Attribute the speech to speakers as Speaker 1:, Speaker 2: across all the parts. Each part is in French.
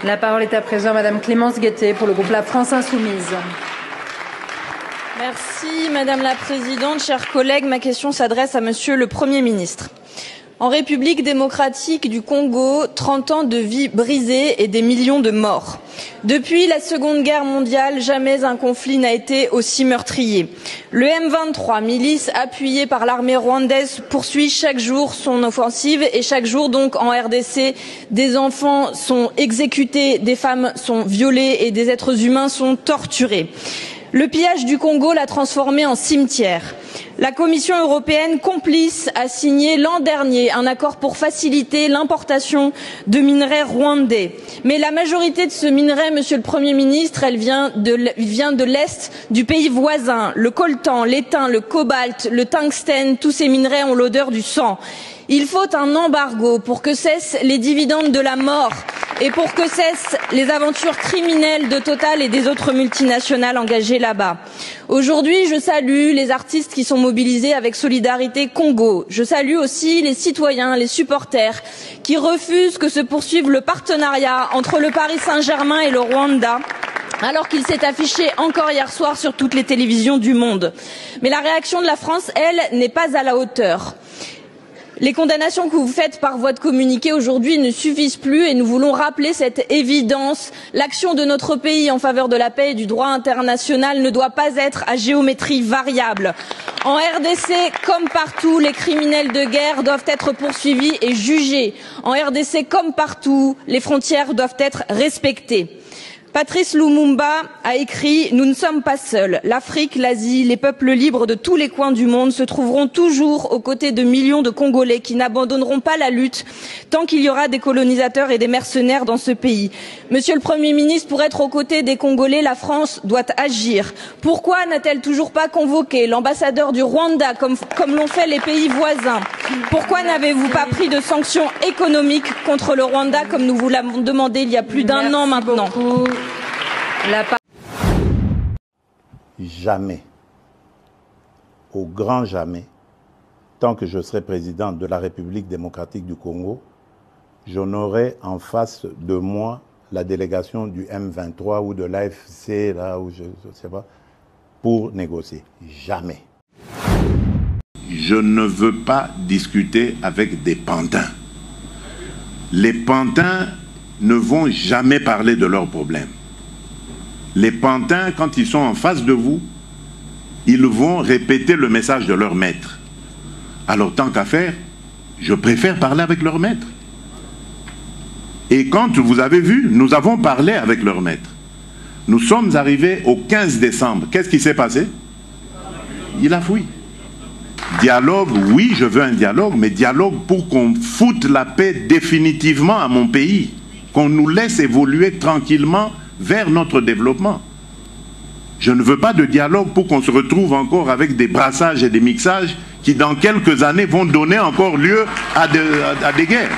Speaker 1: La parole est à présent à Madame Clémence Guettet pour le groupe La France Insoumise.
Speaker 2: Merci Madame la Présidente, chers collègues. Ma question s'adresse à Monsieur le Premier ministre. En République démocratique du Congo, 30 ans de vies brisées et des millions de morts. Depuis la Seconde Guerre mondiale, jamais un conflit n'a été aussi meurtrier. Le M23, milice appuyée par l'armée rwandaise, poursuit chaque jour son offensive et chaque jour donc en RDC, des enfants sont exécutés, des femmes sont violées et des êtres humains sont torturés. Le pillage du Congo l'a transformé en cimetière. La Commission européenne, complice, a signé l'an dernier un accord pour faciliter l'importation de minerais rwandais. Mais la majorité de ce minerai, Monsieur le Premier ministre, elle vient de l'Est du pays voisin. Le coltan, l'étain, le cobalt, le tungstène, tous ces minerais ont l'odeur du sang. Il faut un embargo pour que cessent les dividendes de la mort et pour que cessent les aventures criminelles de Total et des autres multinationales engagées là-bas. Aujourd'hui, je salue les artistes qui sont mobilisés avec Solidarité Congo. Je salue aussi les citoyens, les supporters qui refusent que se poursuive le partenariat entre le Paris Saint-Germain et le Rwanda, alors qu'il s'est affiché encore hier soir sur toutes les télévisions du monde. Mais la réaction de la France, elle, n'est pas à la hauteur. Les condamnations que vous faites par voie de communiqué aujourd'hui ne suffisent plus et nous voulons rappeler cette évidence. L'action de notre pays en faveur de la paix et du droit international ne doit pas être à géométrie variable. En RDC, comme partout, les criminels de guerre doivent être poursuivis et jugés. En RDC, comme partout, les frontières doivent être respectées. Patrice Lumumba a écrit « Nous ne sommes pas seuls. L'Afrique, l'Asie, les peuples libres de tous les coins du monde se trouveront toujours aux côtés de millions de Congolais qui n'abandonneront pas la lutte tant qu'il y aura des colonisateurs et des mercenaires dans ce pays. » Monsieur le Premier ministre, pour être aux côtés des Congolais, la France doit agir. Pourquoi n'a-t-elle toujours pas convoqué l'ambassadeur du Rwanda comme l'ont fait les pays voisins? Pourquoi n'avez-vous pas pris de sanctions économiques contre le Rwanda comme nous vous l'avons demandé il y a plus d'un an maintenant?
Speaker 3: Jamais, au grand jamais, tant que je serai président de la République démocratique du Congo, je n'aurai en face de moi la délégation du M23 ou de l'AFC, là où je ne sais pas, pour négocier. Jamais.
Speaker 4: Je ne veux pas discuter avec des pantins. Les pantins ne vont jamais parler de leurs problèmes. Les pantins, quand ils sont en face de vous, ils vont répéter le message de leur maître. Alors, tant qu'à faire, je préfère parler avec leur maître. Et quand vous avez vu, nous avons parlé avec leur maître. Nous sommes arrivés au 15 décembre. Qu'est-ce qui s'est passé? Il a fui. Dialogue, oui, je veux un dialogue, mais dialogue pour qu'on foute la paix définitivement à mon pays. Qu'on nous laisse évoluer tranquillement vers notre développement. Je ne veux pas de dialogue pour qu'on se retrouve encore avec des brassages et des mixages qui dans quelques années vont donner encore lieu à des guerres.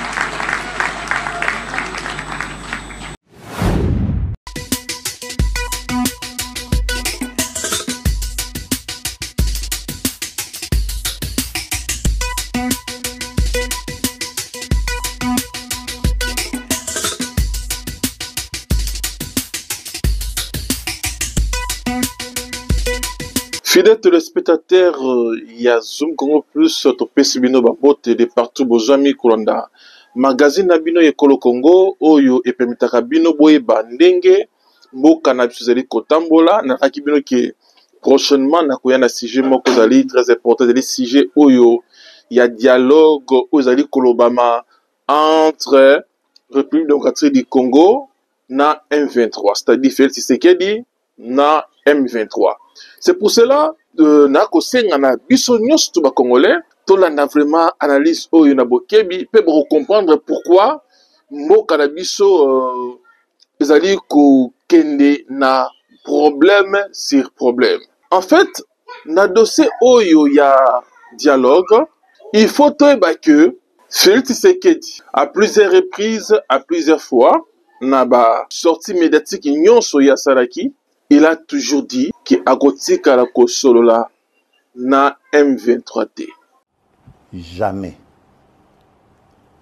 Speaker 5: Fidèles téléspectateurs, il y a Zoom Congo Plus, Topesi Bino Babote de partout, Bozami Kolanda. Magazine Nabino Yekolo Congo, Oyo et Permitaka Bino Boye Bandenge, Mboka Nabisuzeli Kotambola, Nakaki Bino qui prochainement Nakoya na sujet Moko Zali, très important, les sujets Oyo. Il y a dialogue Ozali Kolobama entre République démocratique du Congo na M23, c'est-à-dire Félix Tshisekedi na M23. C'est pour cela que na kosenga na biso nyos to ba congolais to landa vraiment analyse oyo na bokebi pe pour comprendre pourquoi mboka na biso ezali ko kende na problème sur problème. En fait, na dossier oyo ya dialogue, il faut que Félix Tshisekedi à plusieurs reprises, à plusieurs fois na ba sortie médiatique nyonso ya Saraki, il a toujours dit qu'Agotika la Kosolola na M23T.
Speaker 3: Jamais,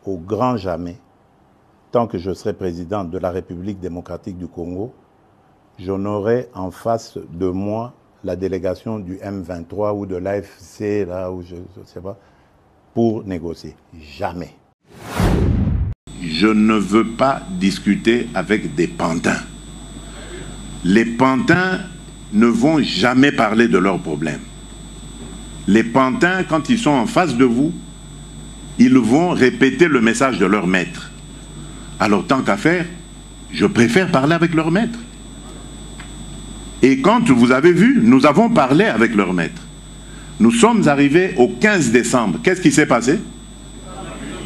Speaker 3: au grand jamais, tant que je serai président de la République démocratique du Congo, je n'aurai en face de moi la délégation du M23 ou de l'AFC, là, ou je ne sais pas, pour négocier. Jamais.
Speaker 4: Je ne veux pas discuter avec des pantins. Les pantins ne vont jamais parler de leurs problèmes. Les pantins, quand ils sont en face de vous, ils vont répéter le message de leur maître. Alors, tant qu'à faire, je préfère parler avec leur maître. Et quand vous avez vu, nous avons parlé avec leur maître. Nous sommes arrivés au 15 décembre. Qu'est-ce qui s'est passé?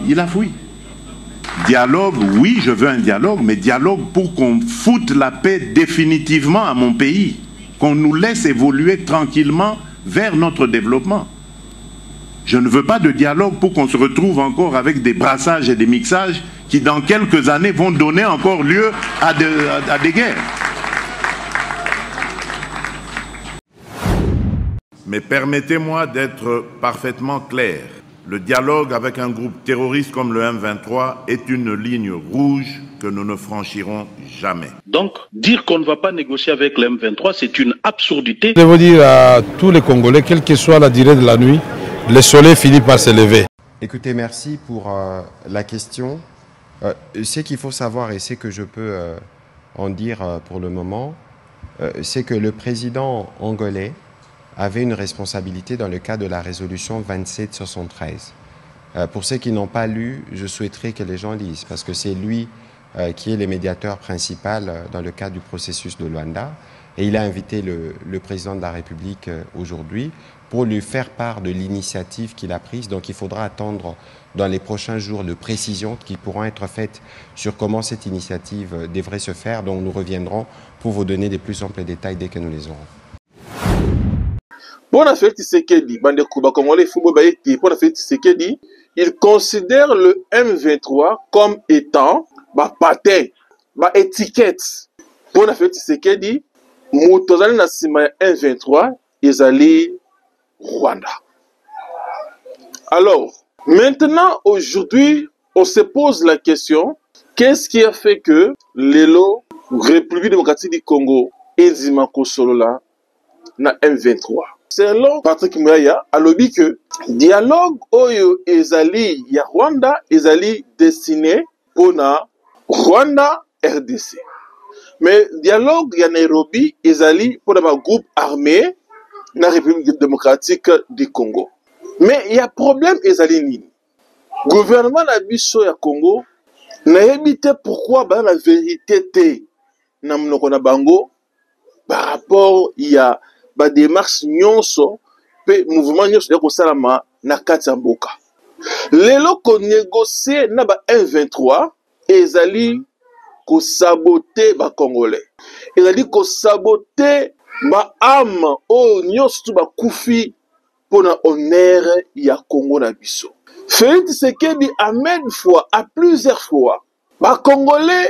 Speaker 4: Il a fui. Dialogue, oui, je veux un dialogue, mais dialogue pour qu'on foute la paix définitivement à mon pays. Qu'on nous laisse évoluer tranquillement vers notre développement. Je ne veux pas de dialogue pour qu'on se retrouve encore avec des brassages et des mixages qui, dans quelques années, vont donner encore lieu à des guerres.
Speaker 6: Mais permettez-moi d'être parfaitement clair. Le dialogue avec un groupe terroriste comme le M23 est une ligne rouge que nous ne franchirons jamais.
Speaker 7: Donc, dire qu'on ne va pas négocier avec le M23, c'est une absurdité.
Speaker 8: Je veux dire à tous les Congolais, quelle que soit la durée de la nuit, le soleil finit par se lever.
Speaker 9: Écoutez, merci pour la question. Ce qu'il faut savoir et ce que je peux en dire pour le moment, c'est que le président angolais avait une responsabilité dans le cadre de la résolution 2773. Pour ceux qui n'ont pas lu, je souhaiterais que les gens lisent, parce que c'est lui qui est le médiateur principal dans le cadre du processus de Luanda. Et il a invité le président de la République aujourd'hui pour lui faire part de l'initiative qu'il a prise. Donc il faudra attendre dans les prochains jours de précisions qui pourront être faites sur comment cette initiative devrait se faire. Donc nous reviendrons pour vous donner de plus amples détails dès que nous les aurons.
Speaker 5: Pour la fête Tshisekedi, bande Kuba Congolais football baïti, pour la fête Tshisekedi, il considère le M23 comme étant ba patin, ba étiquette. Pour la fête Tshisekedi, Moutozali na sima M23, ils allaient Rwanda. Alors, maintenant, aujourd'hui, on se pose la question, qu'est-ce qui a fait que l'ELO, République démocratique du Congo, et Zimako Solola, na M23? Selon Patrick Muyaya, alobi que dialogue oyo ezali ya Rwanda ezali destiné pour na Rwanda RDC. Mais dialogue ya Nairobi ezali pour na groupe armé na République démocratique du Congo. Mais il y a problème ezali nini? Gouvernement na biso ya Congo na yebite pourquoi ba la vérité te na mnoko na bango par rapport il y a ba démarche nyonso pe mouvement nyonso ya kosalama na kati ya mboka. Lelo ko négocier na ba M23 ezali ko saboter ba Congolais. Ezali ko saboter ba âme o nyonso ba kufi pona honneur ya Congo na biso. Félix Tshisekedi a maintes fois, à plusieurs fois, ba Congolais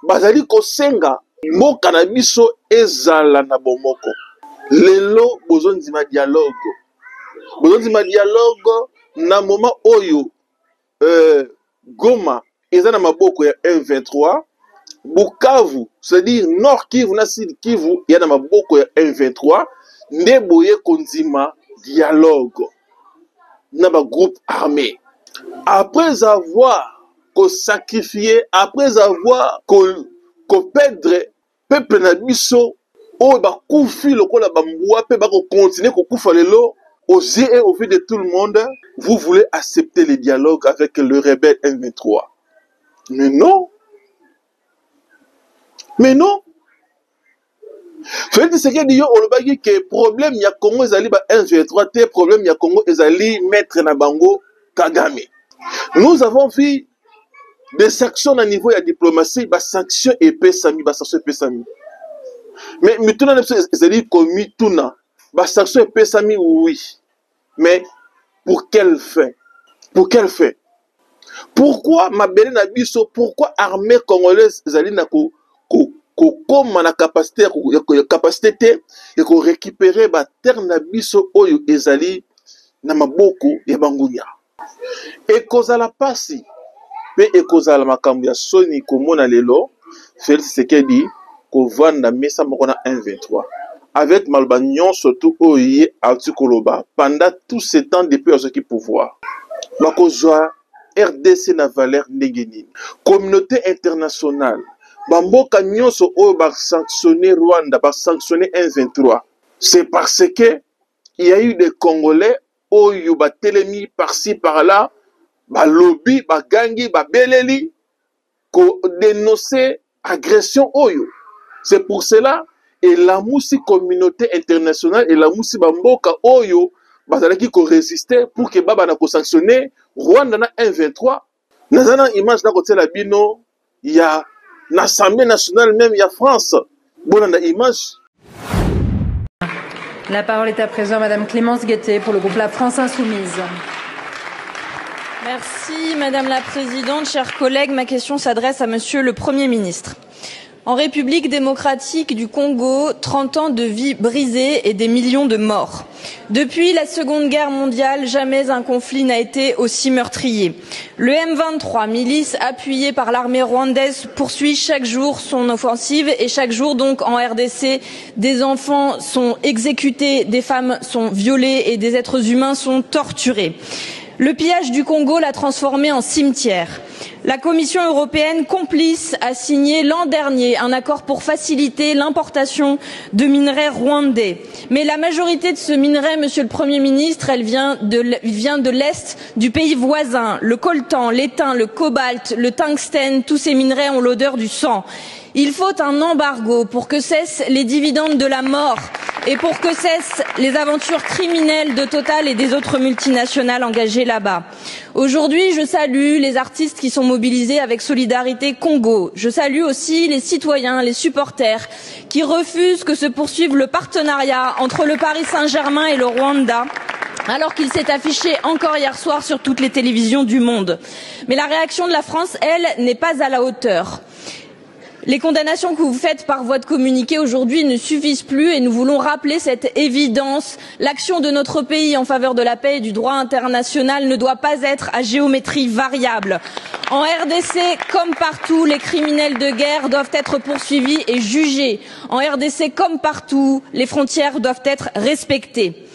Speaker 5: bazali ko senga mboka na biso ezala na bomoko. Lelo bozondima dialogue. Bozondima dialogue na moment oyo Goma eza na maboko ya M23, Bukavu, c'est-à-dire Nord Kivu na Sud Kivu ya na maboko ya M23, nde boye konzima dialogue na ba groupe armé. Après avoir sacrifié, après avoir perdre peuple na biso o ba kufi lokola ba mbwa pe ba continuer ko kufa lelo aux yeux et au vu de tout le monde, vous voulez accepter le dialogue avec le rebelle M23. Mais non. Mais non. Félix Tshisekedi yo olobaki que problème ya Congo ezali ba M23 te, problème ya Congo ezali maître na bango Kagame. Nous avons vu des sanctions à niveau de diplomatie, des sanctions épesami, des sanctions épesami. Mais maintenant, c'est-à-dire que mituna, des sanctions épesami, oui. Mais pour quelle fin? Pour quelle fin? Pourquoi ma belle nabiso, pourquoi armée congolaise ezali na comme na capacité et ko récupérer ba terre nabiso oyo ezali na maboko ya bangunya. Et kozala pasi pe ekozala makambo ya soni komona lelo Félix Tshisekedi kovanda mesa moko na 1-23 avec maloba nyonso tu oye ati koloba pendant tout ce temps depuis azoki pouvoir bakozwa RDC na valeur ndenge nini communauté internationale bamboka nyonso oyo basanctionné Rwanda basanctionné 1-23 c'est parce que il y a eu des Congolais oyo batelemi par-ci par-là balobi bagangi babeleli ko dénoncer agression oyo. C'est pour cela et la moussi communauté internationale et la moussi bamboka oyo bazalaki ko résister pour que baba na ko sanctionner Rwanda na 1-23. Nazana image na côté la bino il y a l'Assemblée nationale même il y a France. Bonanda image.
Speaker 1: La parole est à présent Madame Clémence Guettet pour le groupe La France Insoumise.
Speaker 2: Merci Madame la Présidente, chers collègues. Ma question s'adresse à Monsieur le Premier ministre. En République démocratique du Congo, 30 ans de vies brisées et des millions de morts. Depuis la Seconde Guerre mondiale, jamais un conflit n'a été aussi meurtrier. Le M23, milice appuyée par l'armée rwandaise, poursuit chaque jour son offensive et chaque jour donc en RDC, des enfants sont exécutés, des femmes sont violées et des êtres humains sont torturés. Le pillage du Congo l'a transformé en cimetière. La Commission européenne, complice, a signé l'an dernier un accord pour faciliter l'importation de minerais rwandais. Mais la majorité de ce minerai, Monsieur le Premier ministre, elle vient de l'Est du pays voisin. Le coltan, l'étain, le cobalt, le tungstène, tous ces minerais ont l'odeur du sang. Il faut un embargo pour que cessent les dividendes de la mort et pour que cessent les aventures criminelles de Total et des autres multinationales engagées là-bas. Aujourd'hui, je salue les artistes qui sont mobilisés avec Solidarité Congo. Je salue aussi les citoyens, les supporters qui refusent que se poursuive le partenariat entre le Paris Saint-Germain et le Rwanda, alors qu'il s'est affiché encore hier soir sur toutes les télévisions du monde. Mais la réaction de la France, elle, n'est pas à la hauteur. Les condamnations que vous faites par voie de communiqué aujourd'hui ne suffisent plus et nous voulons rappeler cette évidence. L'action de notre pays en faveur de la paix et du droit international ne doit pas être à géométrie variable. En RDC, comme partout, les criminels de guerre doivent être poursuivis et jugés. En RDC, comme partout, les frontières doivent être respectées.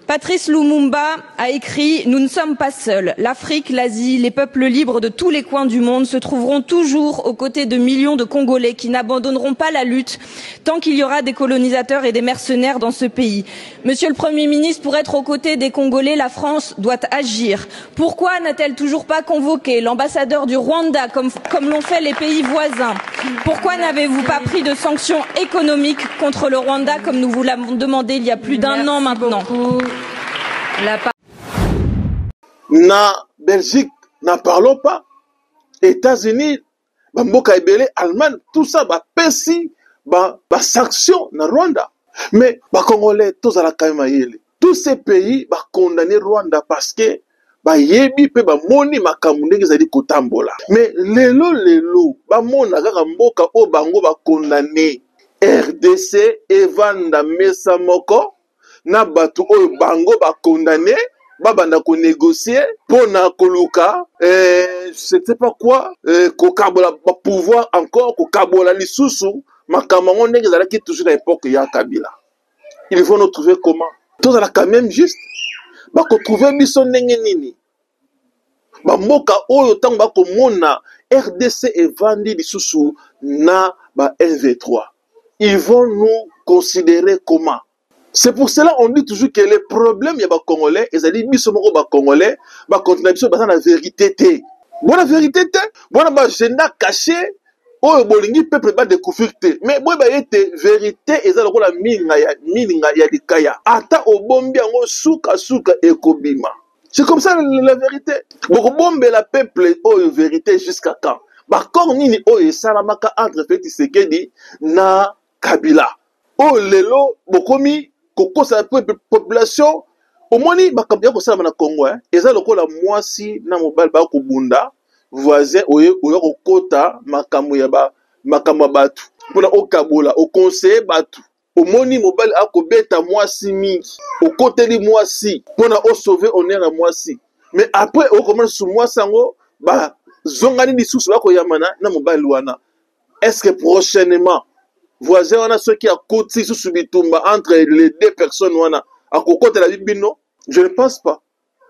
Speaker 2: Patrice Lumumba a écrit « Nous ne sommes pas seuls. L'Afrique, l'Asie, les peuples libres de tous les coins du monde se trouveront toujours aux côtés de millions de Congolais qui n'abandonneront pas la lutte tant qu'il y aura des colonisateurs et des mercenaires dans ce pays. » Monsieur le Premier ministre, pour être aux côtés des Congolais, la France doit agir. Pourquoi n'a-t-elle toujours pas convoqué l'ambassadeur du Rwanda comme l'ont fait les pays voisins? Pourquoi n'avez-vous pas pris de sanctions économiques contre le Rwanda comme nous vous l'avons demandé il y a plus d'un an maintenant?
Speaker 5: Na Belgique, n'en parlons pas. États-Unis, Mboka Ebele, Allemagne, tout ça, pesi, sanction na Rwanda. Mais, Congolais, tous à la Kaimaïle, tous ces pays, condamné Rwanda parce que, yebi pe moni makamune zali kotambola. Mais, lelo, mona kaka mboka o bango condamné RDC, Evanda Mesa Moko, na batu oyo bango condamné babanda ko négocier pona koluka c'était pas quoi kokabola pouvoir encore kokabola lisusu makambo ndenge zalaki toujours à l'époque ya Kabila. Il faut nous trouver comment tous la quand même juste ko trouver biso ndenge nini mboka oyo tango bakomona RDC evandi lisusu na MV3 ils vont nous considérer comment? C'est pour cela on dit toujours que les problèmes ya Congolais, ils allaient biso moko Congolais, continuer biso la vérité té. Bon la vérité té, bon ba agenda caché, oyo bolingi peuple ba découvrir té. Mais boy ba yete vérité ezala ko la mininga ya likaya. Ata obombi yango suka ekobima. C'est comme ça la vérité. Boko bombe la peuple oyo vérité jusqu'à quand? Bakor nini oyo salamaka entre Félix Tshisekedi na Kabila. Oh lelo bokomi koko sa population au moins bakabia ko sala na Congo eza lokola mwasi na mobile ba ko bunda voisin oyo ko kota makambo ya makambo batu pona okabola o conseiller batu au moni mobile akobeta mwasi mingi o koteli mwasi pona o sauver honneur à mwasi mais après o commence sur mwasi ngo zongani lisusu bakoyamana na mobali wana. Est-ce que prochainement voisin wana ceux qui a côté sous bitumba entre les deux personnes wana à côté la bino? Je ne pense pas.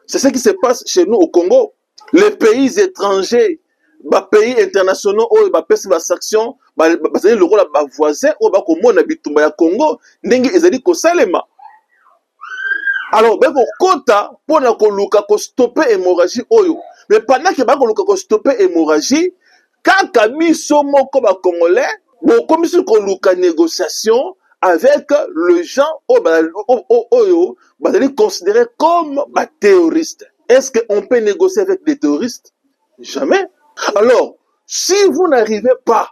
Speaker 5: C'est ce qui se passe chez nous au Congo. Les pays étrangers, les pays internationaux, ils ont des sanctions, le rôle de voisin, ils ont bitumba ya Congo, ils ont dit que salema. Alors, ben pour kota, pour na koluka ko stopper hémorragie oyo. Mais pendant que ba koluka ko stopper hémorragie, quand kamiso moko ba congolais, bon comme si koluka négociation avec le gens oyo, ba les considérer comme ba terroristes. Est-ce qu'on peut négocier avec des terroristes? Jamais. Alors, si vous n'arrivez pas,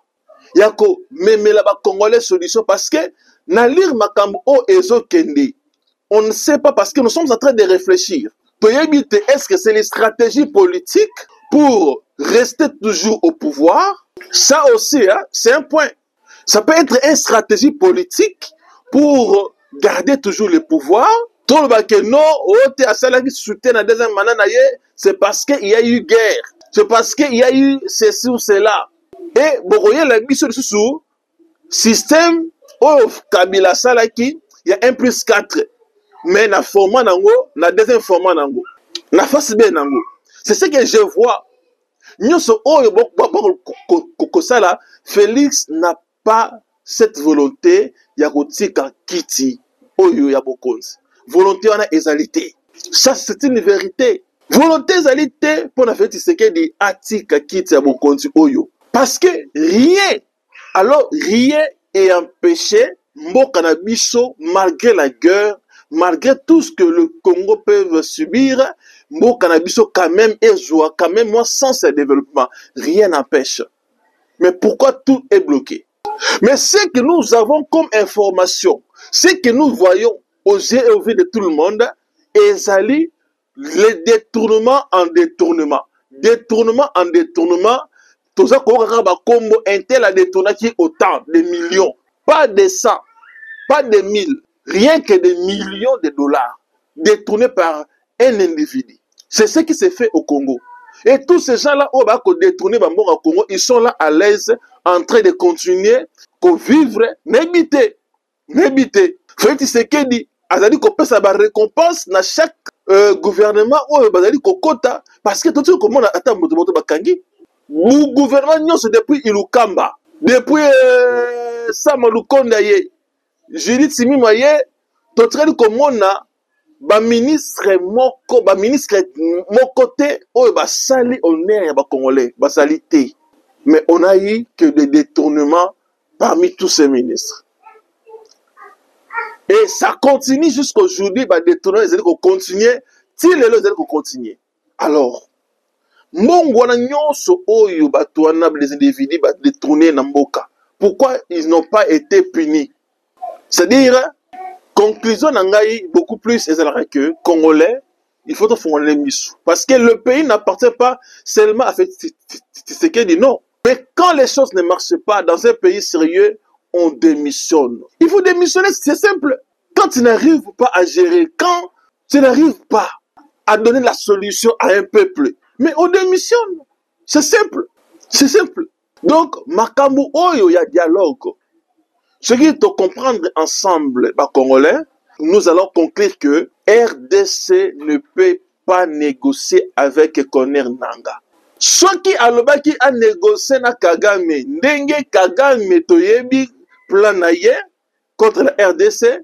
Speaker 5: yako memela ba congolais solution parce que na lire makambo o ezo kende. On ne sait pas parce que nous sommes en train de réfléchir. Est-ce que c'est les stratégies politiques pour rester toujours au pouvoir? Ça aussi, hein, c'est un point. Ça peut être une stratégie politique pour garder toujours le pouvoir. Tout le monde c'est parce qu'il y a eu guerre. C'est parce qu'il y a eu ceci ou cela. Et bon, la mission de ce système, au Kabila Salaki, il y a 1+4. Mais na format nango, na deuxième format nango, na face B nango. C'est ce que je vois. Nyoso oyo kokosala, Félix n'a pas cette volonté ya kotika kiti oyo ya bokonzi. Volonté wana ezalité. Ça c'est une vérité. Volonté ezalité pour na Félix Tshisekedi atika kiti ya bokonzi oyo. Parce que rien, alors rien est empêché mboka na biso malgré la guerre. Malgré tout ce que le Congo peut subir, Mokanabiso quand même est joie, quand même moi sans ce développement, rien n'empêche. Mais pourquoi tout est bloqué? Mais ce que nous avons comme information, ce que nous voyons aux yeux et aux vues de tout le monde, est les détournements en détournement. Détournement en détournement, tout ça Combo Intel a détourné qui autant de millions, pas de 100, pas de 1000. Rien que des millions de dollars détournés par un individu. C'est ce qui s'est fait au Congo. Et tous ces gens-là, au détourner au Congo, ils sont là à l'aise, en train de continuer, à vivre, n'habiter. N'habiter. Félix Tshisekedi, Azali Kopé, ça va récompense dans chaque gouvernement, ou Azali Kokota, parce que tout ce que monde attend, Bakangi, le gouvernement, c'est depuis Ilukamba, depuis Samalukondaye. Judith Simi Maye, totrel komona ba ministre mokote o ba sali honneur ba congolais ba salité. Mais on a eu que des détournements parmi tous ces ministres. Et ça continue jusqu'aujourd'hui ba détournements, ils vont continuer, si les autres vont continuer. Alors mongwana nyonso oyo ba toana les individus ba détourner na mboka. Pourquoi ils n'ont pas été punis? C'est-à-dire, conclusion n'angaï beaucoup plus est que Congolais, il faut faire les missions. Parce que le pays n'appartient pas seulement à ce qu'il dit non. Mais quand les choses ne marchent pas dans un pays sérieux, on démissionne. Il faut démissionner, c'est simple. Quand tu n'arrives pas à gérer, quand tu n'arrives pas à donner la solution à un peuple, mais on démissionne. C'est simple. C'est simple. Donc, Makambu Oyo, il y a dialogue. Ce qu'il faut comprendre ensemble, les Congolais, nous allons conclure que RDC ne peut pas négocier avec Corneille Nangaa. Ce qui a négocié na Kagame, ndenge Kagame toyebi plan naye contre la RDC,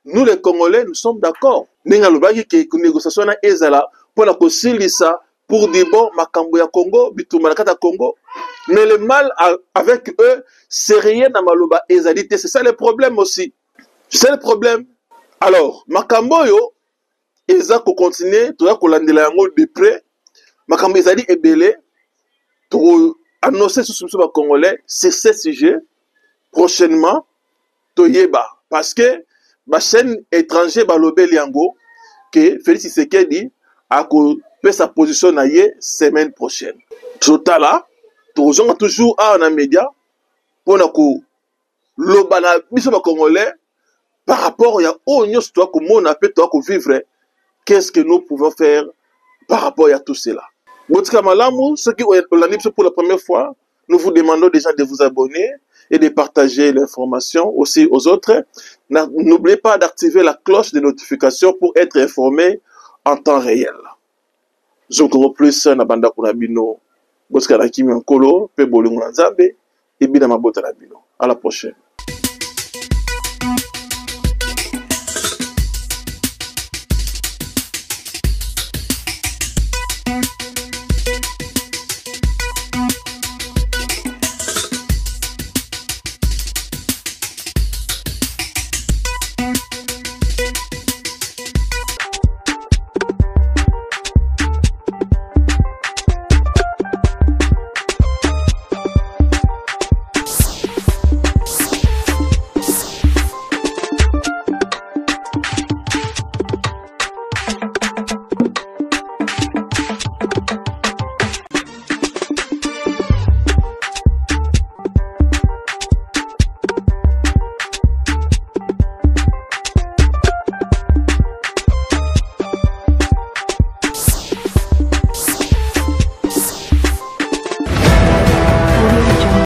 Speaker 5: nous les Congolais, nous sommes d'accord. Ndenge alobaki que négociation na ezala pour la kosilisa pour dire bon makambo ya Congo, bituma na kata Congo. Mais le mal avec eux, c'est rien à Maloba ezalité. C'est ça le problème aussi. C'est le problème. Alors, makambo yo, ils ont continué, tout ça, de près. Makambo ezali ebele, pour annoncer sur ce Congolais, c'est ce sujet, prochainement, toyeba. Parce que, la chaîne étrangère, Balobé Liango, que Félix Tshisekedi a fait sa position la semaine prochaine. Tout à l'heure, toujours à un média pour l'obana biso congolais par rapport à vivre. Qu'est-ce que nous pouvons faire par rapport à tout cela? Botika Malamu, ceux qui ont l'anniversaire pour la première fois, nous vous demandons déjà de vous abonner et de partager l'information aussi aux autres. N'oubliez pas d'activer la cloche de notification pour être informé en temps réel. Zoom Congo Plus, Nabanda Kunabino, Botika Nakimi Nkolo, Pe Bolingo Nzambe, et Bina Mabota Nabino. À la prochaine.